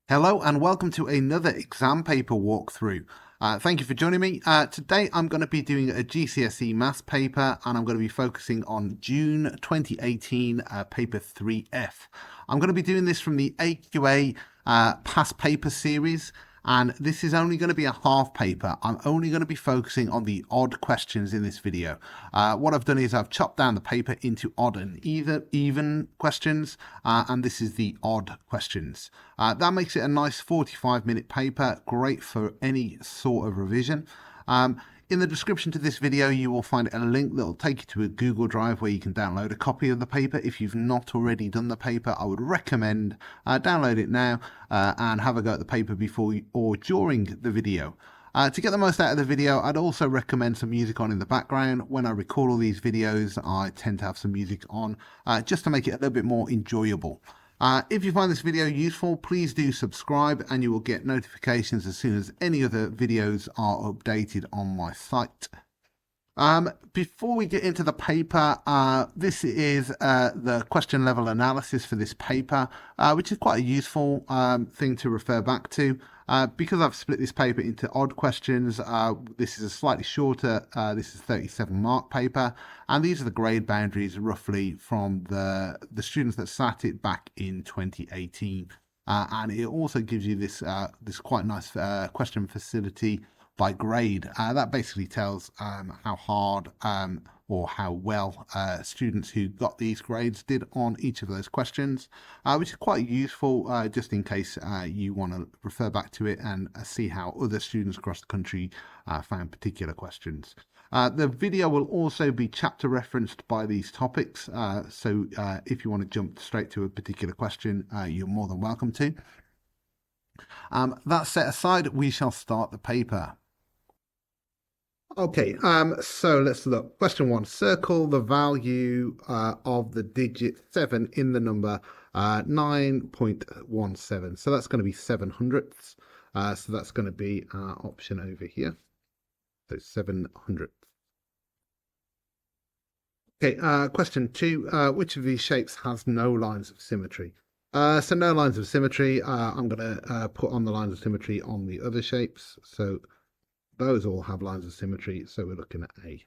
Hello and welcome to another exam paper walkthrough. Thank you for joining me. Today I'm going to be doing a GCSE maths paper and I'm going to be focusing on June 2018 paper 3F. I'm going to be doing this from the AQA past paper series, and this is only going to be a half paper. I'm only going to be focusing on the odd questions in this video. What I've done is I've chopped down the paper into odd and even questions, and this is the odd questions. That makes it a nice 45-minute paper, great for any sort of revision. In the description to this video, you will find a link that will take you to a Google Drive where you can download a copy of the paper. If you've not already done the paper, I would recommend download it now and have a go at the paper before or during the video. To get the most out of the video, I'd also recommend some music on in the background. When I record all these videos, I tend to have some music on just to make it a little bit more enjoyable. If you find this video useful, please do subscribe and you will get notifications as soon as any other videos are updated on my site. Before we get into the paper, this is the question level analysis for this paper, which is quite a useful thing to refer back to. Because I've split this paper into odd questions, this is a slightly shorter, this is 37-mark paper, and these are the grade boundaries roughly from the students that sat it back in 2018. And it also gives you this quite nice question facility by grade. That basically tells how hard or how well students who got these grades did on each of those questions, which is quite useful just in case you want to refer back to it and see how other students across the country found particular questions. The video will also be chapter referenced by these topics, so if you want to jump straight to a particular question, you're more than welcome to. That set aside, we shall start the paper. Okay, so let's look. Question 1. Circle the value of the digit 7 in the number 9.17. So that's going to be 7 hundredths. So that's going to be our option over here. So 7 hundredths. Okay, question 2. Which of these shapes has no lines of symmetry? So no lines of symmetry. I'm going to put on the lines of symmetry on the other shapes. So those all have lines of symmetry, so we're looking at A.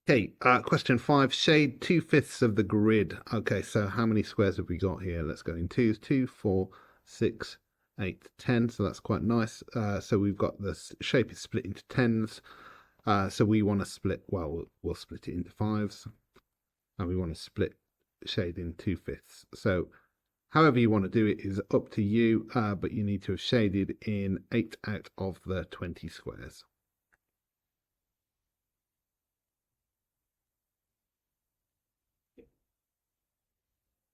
Okay, question 5. Shade 2/5 of the grid. Okay, so how many squares have we got here? Let's go in twos. 2, 4, 6, 8, 10. So that's quite nice. So we've got the shape is split into tens. So we want to split, well, we'll split it into fives. And we want to split shade in 2/5. So however you want to do it is up to you, but you need to have shaded in 8 out of the 20 squares.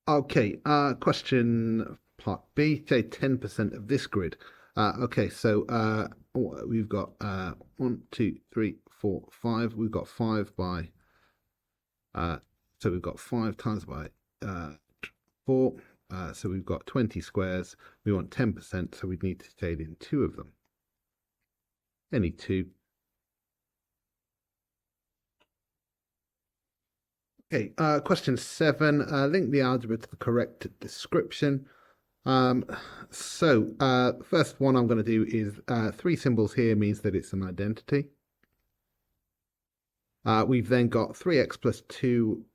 Okay, question part B, say 10% of this grid. Okay, so we've got 1, 2, 3, 4, 5. We've got 5 by, so we've got 5 times by 4. So we've got 20 squares. We want 10%, so we'd need to shade in 2 of them. Any 2. Okay, question 7. Link the algebra to the correct description. So first one I'm going to do is 3 symbols here means that it's an identity. We've then got 3x plus 2.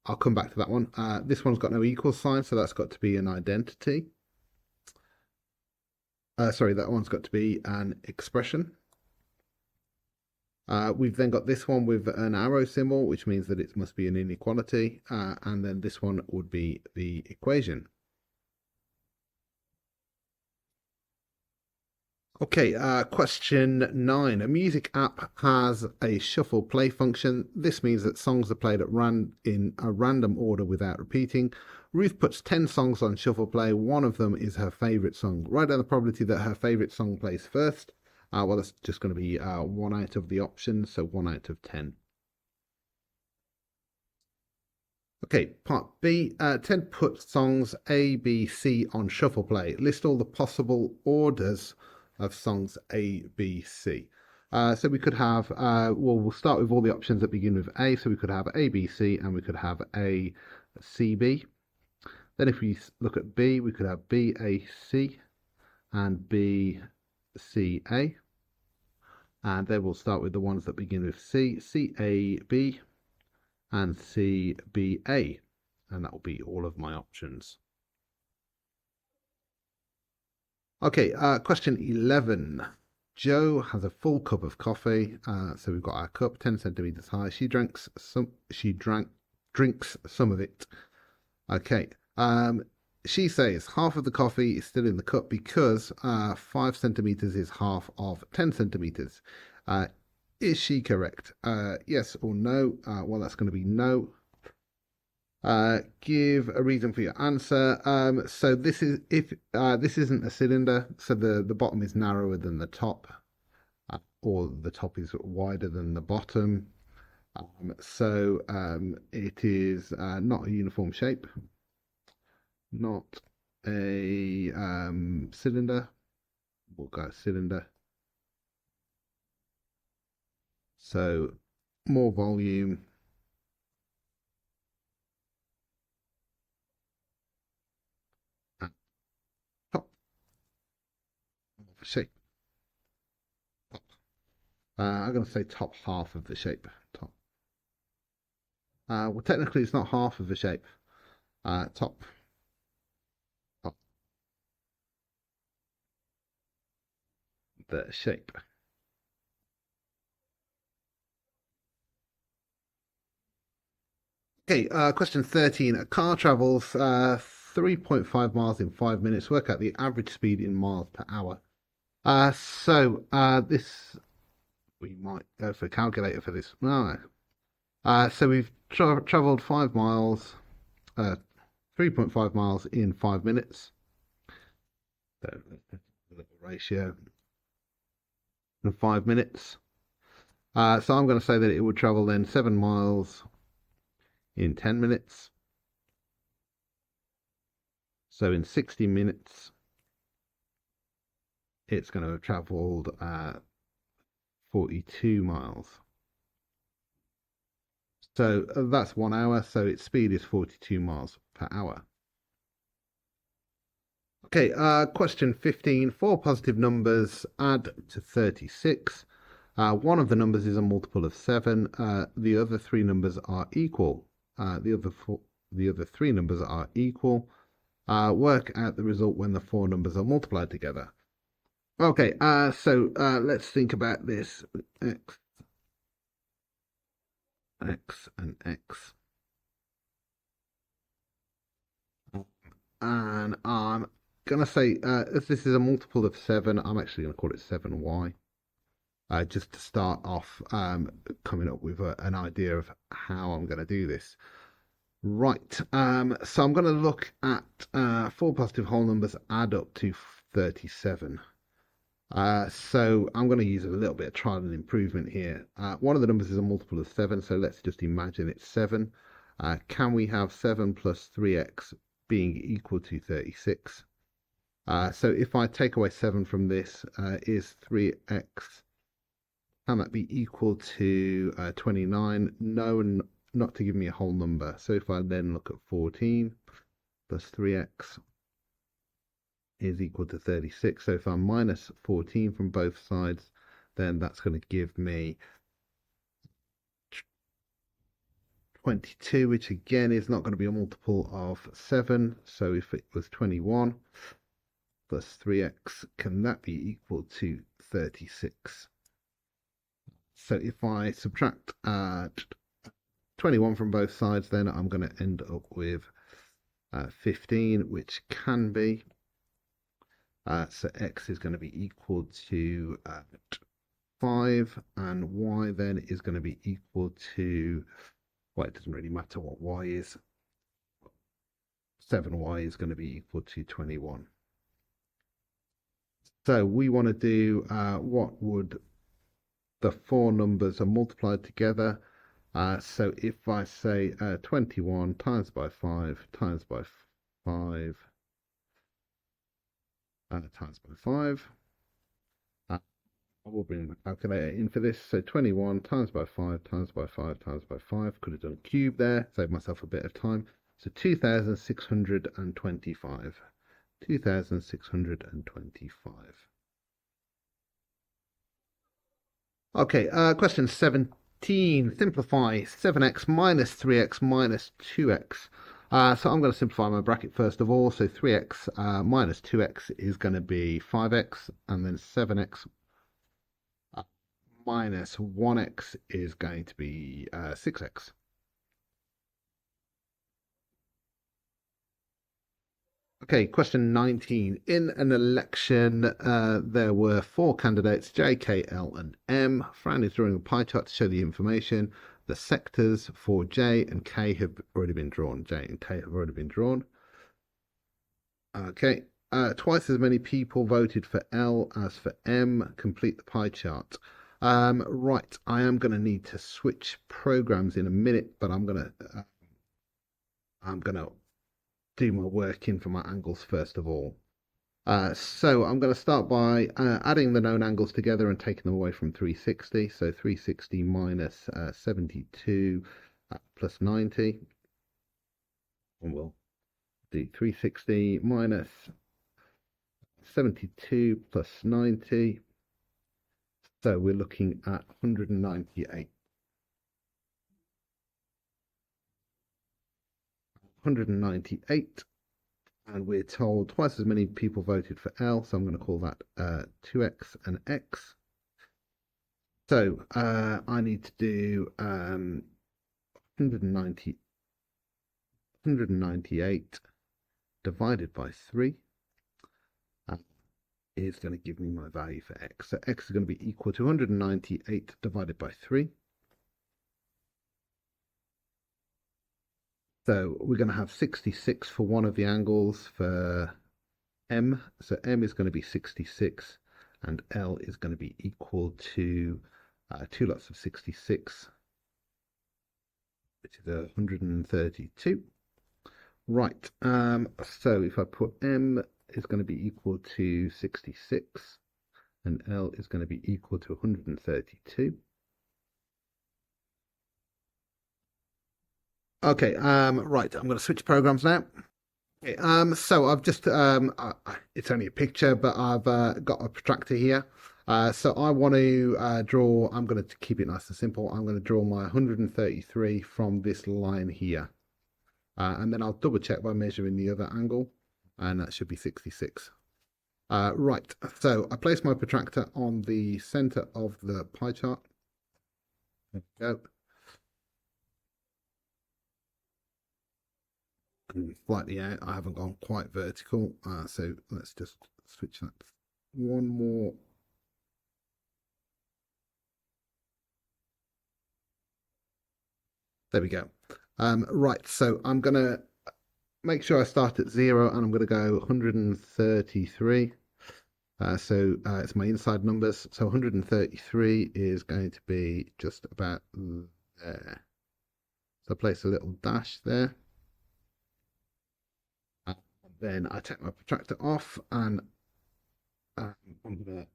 I'll come back to that one. This one's got no equal sign, so that's got to be an identity. Sorry, that one's got to be an expression. We've then got this one with an arrow symbol, which means that it must be an inequality. And then this one would be the equation. Okay, question 9. A music app has a shuffle play function. This means that songs are played in a random order without repeating. Ruth puts 10 songs on shuffle play. One of them is her favorite song. Write down the probability that her favorite song plays first. Well, that's just going to be 1 out of the options, so 1 out of 10. Okay, part B. Ted puts songs A, B, C on shuffle play. List all the possible orders of songs A, B, C. So we could have, we'll start with all the options that begin with A. So we could have A, B, C, and we could have A, C, B. Then if we look at B, we could have BAC and BCA. And then we'll start with the ones that begin with C, CAB and CBA. And that will be all of my options. Okay, question 11. Joe has a full cup of coffee. So we've got our cup 10 centimeters high. She drinks some of it. Okay. She says half of the coffee is still in the cup because 5 centimeters is half of 10 centimeters. Is she correct? Yes or no? Well, that's going to be no. Give a reason for your answer. So this is if this isn't a cylinder, so the bottom is narrower than the top, or the top is wider than the bottom. So it is not a uniform shape, not a cylinder. We'll go cylinder. So more volume. Top shape. Top. I'm going to say top half of the shape. Top. Well, technically, it's not half of the shape. Top. Top. The shape. Okay, question 13. A car travels 3.5 miles in 5 minutes. Work out the average speed in miles per hour. This, we might go for a calculator for this. No. So we've traveled 5 miles, 3.5 miles in 5 minutes. So a little ratio in 5 minutes. So I'm going to say that it would travel then 7 miles in 10 minutes. So in 60 minutes, it's going to have traveled 42 miles. So that's 1 hour. So its speed is 42 miles per hour. Okay, question 15. 4 positive numbers add to 36. One of the numbers is a multiple of 7. The other 3 numbers are equal. The other 3 numbers are equal. Work out the result when the 4 numbers are multiplied together. Okay, so let's think about this. X and X. And I'm going to say, if this is a multiple of 7, I'm actually going to call it 7y. Just to start off coming up with an idea of how I'm going to do this. Right, so I'm going to look at 4 positive whole numbers add up to 37. So I'm going to use a little bit of trial and improvement here. One of the numbers is a multiple of 7, so let's just imagine it's 7. Can we have 7 plus 3x being equal to 36? So if I take away 7 from this, is 3x, can that be equal to 29? No, not to give me a whole number. So if I then look at 14 plus 3x is equal to 36. So if I minus 14 from both sides, then that's going to give me 22, which again is not going to be a multiple of 7. So if it was 21 plus 3x, can that be equal to 36? So if I subtract 21 from both sides, then I'm going to end up with 15, which can be. So x is going to be equal to 5, and y then is going to be equal to, well, it doesn't really matter what y is. 7y is going to be equal to 21. So we want to do what would the 4 numbers are multiplied together. So if I say 21 times by 5 times by 5 times by 5, I will bring my calculator in for this. So 21 times by 5 times by 5 times by 5. Could have done a cube there, save myself a bit of time. So 2,625. 2,625. Okay, question 17. Simplify 7x minus 3x minus 2x. So I'm going to simplify my bracket first of all. So 3x minus 2x is going to be 5x, and then 7x minus 1x is going to be 6x. Okay, question 19. In an election, there were 4 candidates, J, K, L, and M. Fran is drawing a pie chart to show the information. The sectors for J and K have already been drawn. J and K have already been drawn. Okay, twice as many people voted for L as for M. Complete the pie chart. Right, I am going to need to switch programs in a minute, but I'm gonna do my work in for my angles first of all. So I'm going to start by adding the known angles together and taking them away from 360. So 360 minus 72 plus 90. And we'll do 360 minus 72 plus 90. So we're looking at 198. 198. And we're told twice as many people voted for L, so I'm going to call that 2x and x. So I need to do 198 divided by 3 is going to give me my value for x. So x is going to be equal to 198 divided by 3. So we're going to have 66 for one of the angles for M. So M is going to be 66 and L is going to be equal to 2 lots of 66, which is 132. Right, so if I put M is going to be equal to 66 and L is going to be equal to 132. Okay, right, I'm going to switch programs now. Okay, so I've just, it's only a picture, but I've got a protractor here. So I want to draw, I'm going to keep it nice and simple. I'm going to draw my 133 from this line here. And then I'll double check by measuring the other angle, and that should be 66. Right, so I place my protractor on the center of the pie chart. There we go. Slightly out, I haven't gone quite vertical, so let's just switch that one more. There we go. Right, so I'm going to make sure I start at 0 and I'm going to go 133. So it's my inside numbers. So 133 is going to be just about there. So I place a little dash there. Then I take my protractor off and I'm going to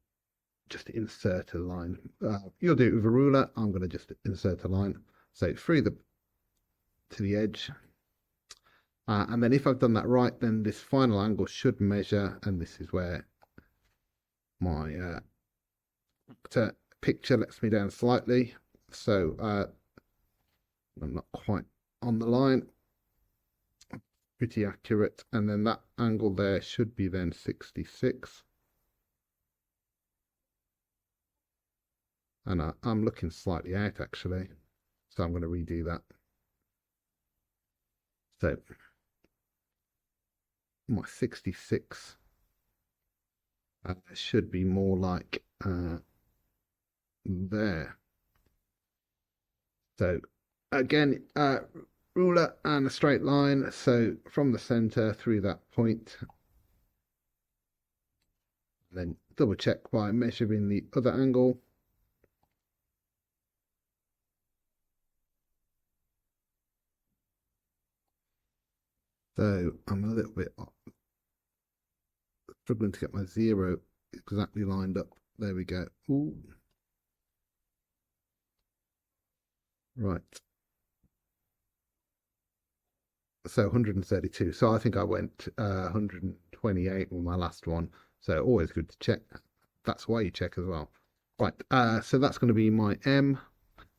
just insert a line. You'll do it with a ruler. I'm going to just insert a line. So through to the edge. And then if I've done that right, then this final angle should measure, and this is where my picture lets me down slightly. So I'm not quite on the line. Pretty accurate, and then that angle there should be then 66, and I'm looking slightly out actually, so I'm going to redo that. So my 66 should be more like there. So again, ruler and a straight line, so from the center through that point, and then double check by measuring the other angle. So I'm a little bit struggling to get my 0 exactly lined up. There we go. Ooh. Right. So 132. So I think I went 128 with my last one. So always good to check. That's why you check as well. Right, so that's going to be my M,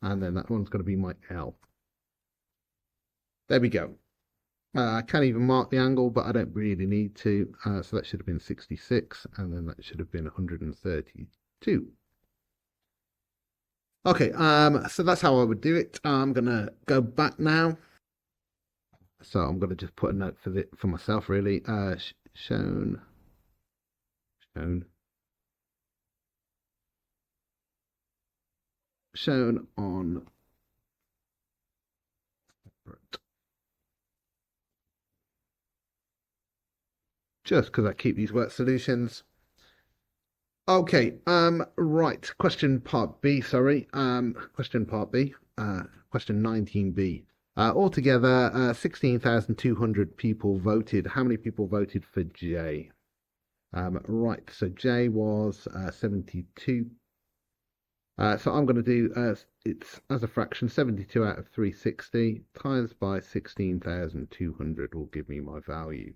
and then that one's going to be my L. There we go. I can't even mark the angle, but I don't really need to. So that should have been 66, and then that should have been 132. Okay, so that's how I would do it. I'm gonna go back now. So I'm gonna just put a note for myself, really. Shown on just because I keep these work solutions. Okay, right. Question part B, sorry. Question part B, question 19B. Altogether, 16,200 people voted. How many people voted for J? Right, so J was 72. So I'm going to do, it's as a fraction, 72 out of 360 times by 16,200 will give me my value.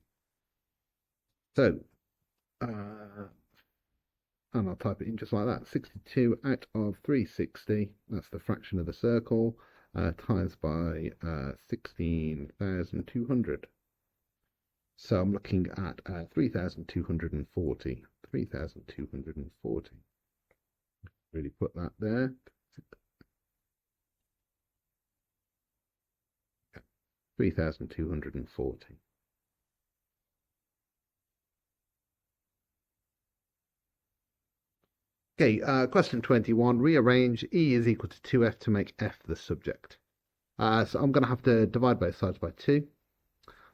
So, and I'll type it in just like that. 62 out of 360, that's the fraction of the circle, times by 16,200. So I'm looking at 3,240. 3,240. Really put that there. 3,240. Okay, question 21. Rearrange E is equal to 2F to make F the subject. So I'm going to have to divide both sides by 2.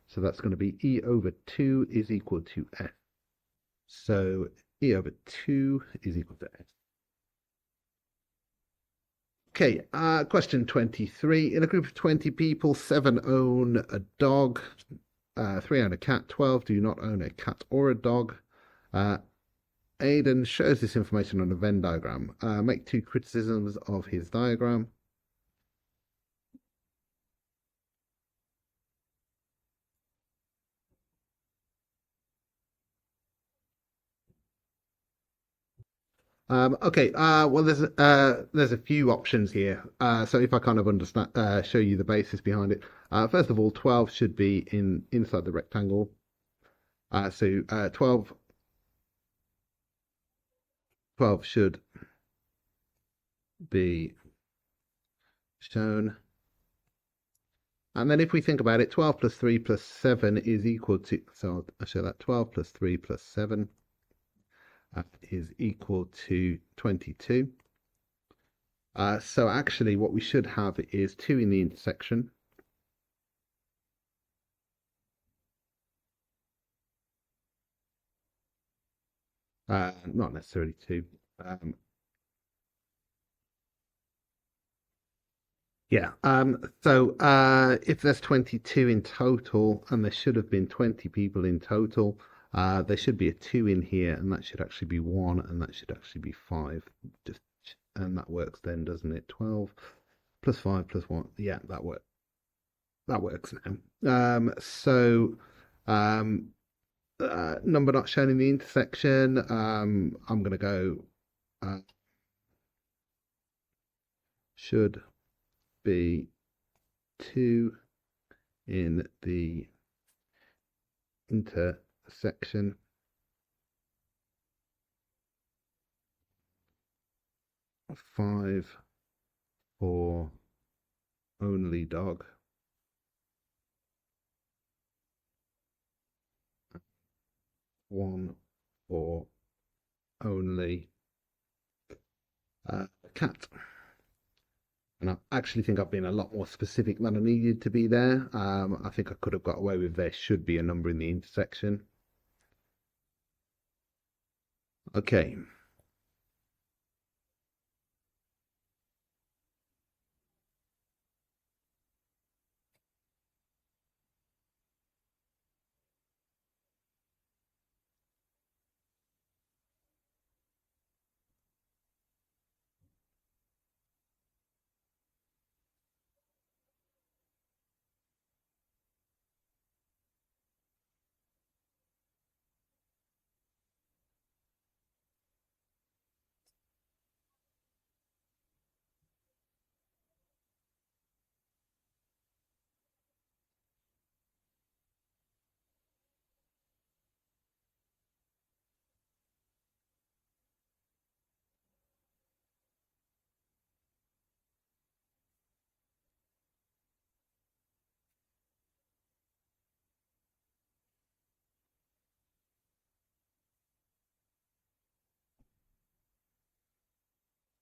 So that's going to be E over 2 is equal to F. So E over 2 is equal to F. Okay, question 23. In a group of 20 people, 7 own a dog, 3 own a cat, 12 do not own a cat or a dog. Aidan shows this information on a Venn diagram. Make 2 criticisms of his diagram. Okay, well, there's a few options here. So if I kind of understand, show you the basis behind it. First of all, 12 should be inside the rectangle. So 12 should be shown. And then if we think about it, 12 plus 3 plus 7 is equal to, so I'll show that 12 plus 3 plus 7 is equal to 22. So actually what we should have is 2 in the intersection. Not necessarily 2. Yeah. So if there's 22 in total, and there should have been 20 people in total, there should be a 2 in here, and that should actually be 1, and that should actually be 5. And that works then, doesn't it? 12 plus 5 plus 1. Yeah, that works. That works now. Number not shown in the intersection. I'm going to go should be 2 in the intersection. Five for only dog. One for only cat. And I actually think I've been a lot more specific than I needed to be there. I think I could have got away with there should be a number in the intersection. Okay.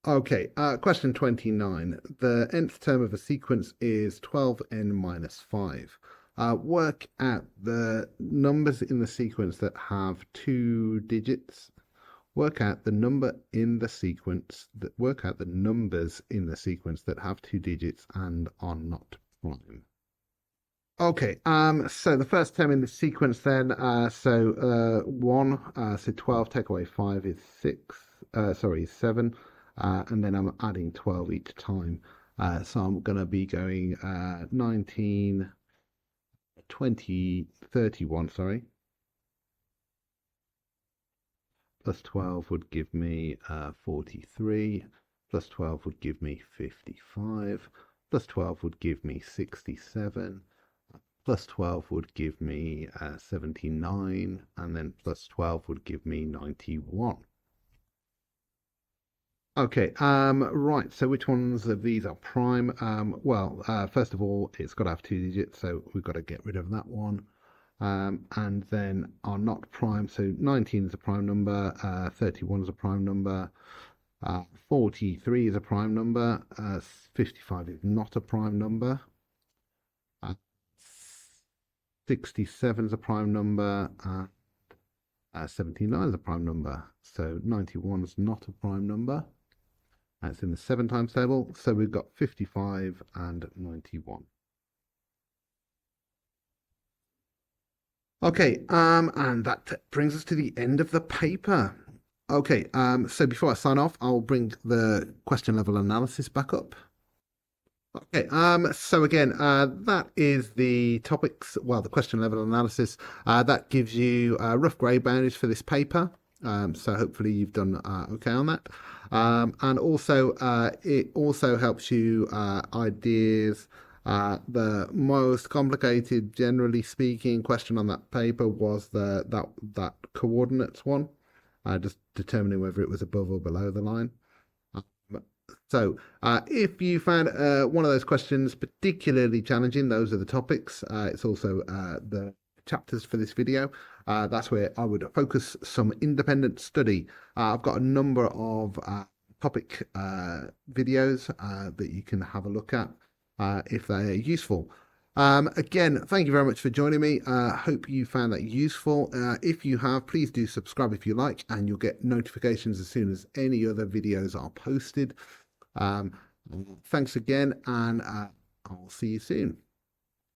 Okay, question 29. The nth term of a sequence is 12n minus 5. Work out the numbers in the sequence that have 2 digits. Work out the number in the sequence work out the numbers in the sequence that have 2 digits and are not prime. Okay, so the first term in the sequence then, 1, so 12 take away 5 is 7, and then I'm adding 12 each time. So I'm going to be going 19, 20, 31, sorry. Plus 12 would give me 43, plus 12 would give me 55, plus 12 would give me 67, plus 12 would give me 79, and then plus 12 would give me 91. Okay, right, so which ones of these are prime? First of all, it's got to have 2 digits, so we've got to get rid of that one. And then are not prime, so 19 is a prime number, 31 is a prime number, 43 is a prime number, 55 is not a prime number, 67 is a prime number, 79 is a prime number, so 91 is not a prime number. It's in the 7 times table, so we've got 55 and 91. Okay, and that brings us to the end of the paper. Okay, so before I sign off, I'll bring the question level analysis back up. Okay, so again, that is the topics, well, the question level analysis. That gives you rough grade boundaries for this paper. So hopefully you've done okay on that. And also, it also helps you ideas. The most complicated, generally speaking, question on that paper was that coordinates one, just determining whether it was above or below the line. So if you found one of those questions particularly challenging, those are the topics. It's also the chapters for this video. That's where I would focus some independent study. I've got a number of topic videos that you can have a look at if they are useful. Again, thank you very much for joining me. Hope you found that useful. If you have, please do subscribe if you like, and you'll get notifications as soon as any other videos are posted. Thanks again, and I'll see you soon.